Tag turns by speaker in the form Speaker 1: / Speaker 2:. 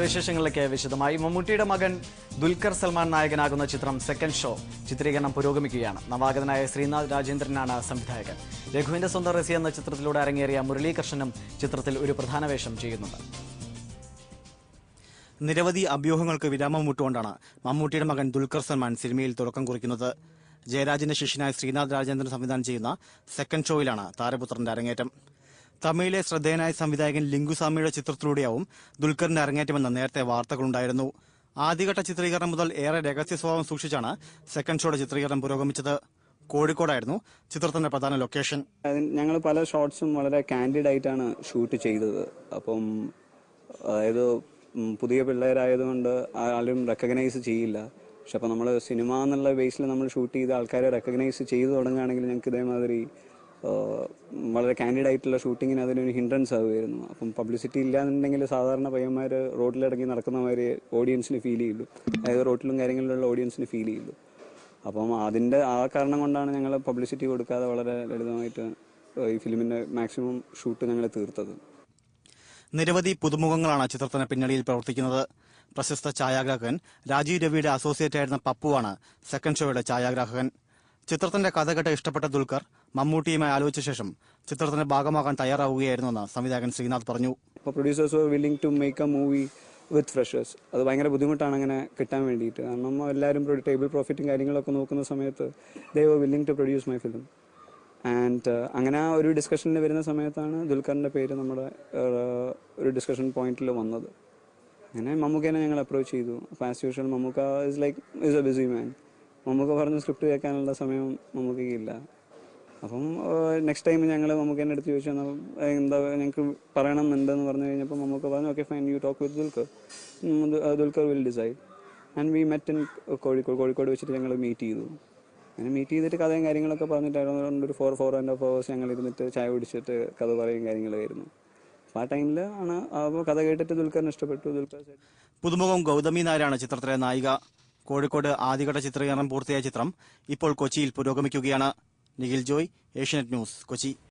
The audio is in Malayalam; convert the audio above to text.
Speaker 1: വിശേഷങ്ങളിലേക്ക് വിശദമായി മമ്മൂട്ടിയുടെ മകൻ ദുൽഖർ സൽമാൻ നായകനാകുന്ന ചിത്രം സെക്കൻഡ് ഷോ ചിത്രീകരണം പുരോഗമിക്കുകയാണ്. നവാഗതനായ ശ്രീനാഥ് രാജേന്ദ്രനാണ് സംവിധായകൻ. രഘുവിന്റെ സ്വന്തം റസി എന്ന ചിത്രത്തിലൂടെ അരങ്ങേറിയ മുരളീകൃഷ്ണനും ചിത്രത്തിൽ ഒരു പ്രധാന വേഷം ചെയ്യുന്നുണ്ട്.
Speaker 2: നിരവധി അഭ്യൂഹങ്ങൾക്ക് വിരാമം വിട്ടുകൊണ്ടാണ് മമ്മൂട്ടിയുടെ മകൻ ദുൽഖർ സൽമാൻ സിനിമയിൽ തുടക്കം കുറിക്കുന്നത്. ജയരാജിന്റെ ശിഷ്യനായ ശ്രീനാഥ് രാജേന്ദ്രൻ സംവിധാനം ചെയ്യുന്ന സെക്കൻഡ് ഷോയിലാണ് താരപുത്രന്റെ അരങ്ങേറ്റം. തമിഴിലെ ശ്രദ്ധേയനായ സംവിധായകൻ ലിംഗുസ്വാമിയുടെ ചിത്രത്തിലൂടെയാവും ദുൽഖറിന്റെ അരങ്ങേറ്റമെന്ന് നേരത്തെ വാർത്തകളുണ്ടായിരുന്നു. ആദ്യഘട്ട ചിത്രീകരണം മുതൽ ഏറെ രഹസ്യ സ്വഭാവം സൂക്ഷിച്ചാണ് സെക്കൻഡ് ഷോയുടെ ചിത്രീകരണം പുരോഗമിച്ചത്. കോഴിക്കോടായിരുന്നു ചിത്രത്തിന്റെ പ്രധാന ലൊക്കേഷൻ.
Speaker 3: ഞങ്ങൾ പല ഷോട്ട്സും വളരെ കാൻഡിഡ് ആയിട്ടാണ് ഷൂട്ട് ചെയ്തത്. അപ്പം അതായത് പുതിയ പിള്ളേരായതുകൊണ്ട് ആരും റെക്കഗ്നൈസ് ചെയ്യില്ല. പക്ഷെ അപ്പം നമ്മൾ സിനിമ എന്നുള്ള ബേസിൽ നമ്മൾ ഷൂട്ട് ചെയ്ത ആൾക്കാരെ റെക്കഗ്നൈസ് ചെയ്തു തുടങ്ങുകയാണെങ്കിൽ ഞങ്ങൾക്ക് ഇതേമാതിരി വളരെ കാൻഡിഡ് ആയിട്ടുള്ള ഷൂട്ടിങ്ങിന് അതിനൊരു ഹിൻഡ്രൻസ് ആവുമായിരുന്നു. അപ്പം പബ്ലിസിറ്റി ഇല്ലാന്നുണ്ടെങ്കിൽ സാധാരണ പയ്യന്മാർ റോഡിലിറങ്ങി നടക്കുന്ന മാതിരി ഓഡിയൻസിന് ഫീൽ ചെയ്യുള്ളൂ, അതായത് റോഡിലും കാര്യങ്ങളിലുള്ള ഓഡിയൻസിന് ഫീൽ ചെയ്യുള്ളൂ. അപ്പം ആ കാരണം കൊണ്ടാണ് ഞങ്ങൾ പബ്ലിസിറ്റി കൊടുക്കാതെ വളരെ ലളിതമായിട്ട് ഈ ഫിലിമിൻ്റെ മാക്സിമം ഷൂട്ട് ഞങ്ങൾ തീർത്തത്.
Speaker 2: നിരവധി പുതുമുഖങ്ങളാണ് ചിത്രത്തിന് പിന്നണിയിൽ പ്രവർത്തിക്കുന്നത്. പ്രശസ്ത ഛായാഗ്രാഹകൻ രാജീവ് രവിയുടെ അസോസിയേറ്റ് ആയിരുന്ന പപ്പുവാണ് സെക്കൻഡ് ഷോയുടെ ഛായാഗ്രാഹകൻ. ചിത്രത്തിന്റെ കഥ കേട്ട് ഇഷ്ടപ്പെട്ട ദുൽഖർ മമ്മൂട്ടിയുമായി ആലോചിച്ച ശേഷം ചിത്രത്തിന്റെ ഭാഗമാകാൻ തയ്യാറാവുകയായിരുന്നുവെന്ന് സംവിധായകൻ ശ്രീനാഥ് പറഞ്ഞു.
Speaker 3: ഇപ്പോൾ producers were willing to make a movie with freshers. അത് ഭയങ്കര ബുദ്ധിമുട്ടാണ് അങ്ങനെ കിട്ടാൻ വേണ്ടിയിട്ട്. കാരണം എല്ലാവരും ടേബിൾ പ്രോഫിറ്റും കാര്യങ്ങളൊക്കെ നോക്കുന്ന സമയത്ത് they were willing to produce my film. And അങ്ങനെ ഒരു ഡിസ്കഷനിൽ വരുന്ന സമയത്താണ് ദുൽഖറിൻ്റെ പേര് നമ്മുടെ ഒരു ഡിസ്കഷൻ പോയിന്റിൽ വന്നത്. അങ്ങനെ മമ്മൂക്കേനെ ഞങ്ങൾ അപ്രോച്ച് ചെയ്തു. അപ്പോൾ as usual Mammookka is a busy man. Mammookka പറഞ്ഞ് സ്ക്രിപ്റ്റ് കേൾക്കാനുള്ള സമയം മമ്മൂക്കയ്ക്കില്ല. അപ്പം നെക്സ്റ്റ് ടൈം ഞങ്ങൾ മമ്മൂക്കേൻ്റെ അടുത്ത് ചോദിച്ചു എന്താ ഞങ്ങൾക്ക് പറയണമെന്നുണ്ടെന്ന് പറഞ്ഞു കഴിഞ്ഞപ്പോൾ മമ്മൂക്ക പറഞ്ഞു okay fine, you talk with Dulquer will decide. And we met in Kozhikode വെച്ചിട്ട് ഞങ്ങൾ മീറ്റ് ചെയ്തു. അങ്ങനെ മീറ്റ് ചെയ്തിട്ട് കഥയും കാര്യങ്ങളൊക്കെ പറഞ്ഞിട്ടായിരുന്നു ഒരു 4.5 hours ഞങ്ങൾ ഇരുന്നിട്ട് ചായ കുടിച്ചിട്ട് കഥ പറയും കാര്യങ്ങളായിരുന്നു. അപ്പോൾ ആ ടൈമിൽ ആണ് അപ്പോൾ കഥ കേട്ടിട്ട് ദുൽഖറിന് ഇഷ്ടപ്പെട്ടു. ദുൽഖർ
Speaker 2: പുതുമുഖം ഗൗതമി നായരാണ് ചിത്രത്തിലെ നായിക. കോഴിക്കോട് ആദ്യഘട്ട ചിത്രീകരണം പൂർത്തിയായ ചിത്രം ഇപ്പോൾ കൊച്ചിയിൽ പുരോഗമിക്കുകയാണ്. നിഖിൽ ജോയ്, ഏഷ്യാനെറ്റ് ന്യൂസ്, കൊച്ചി.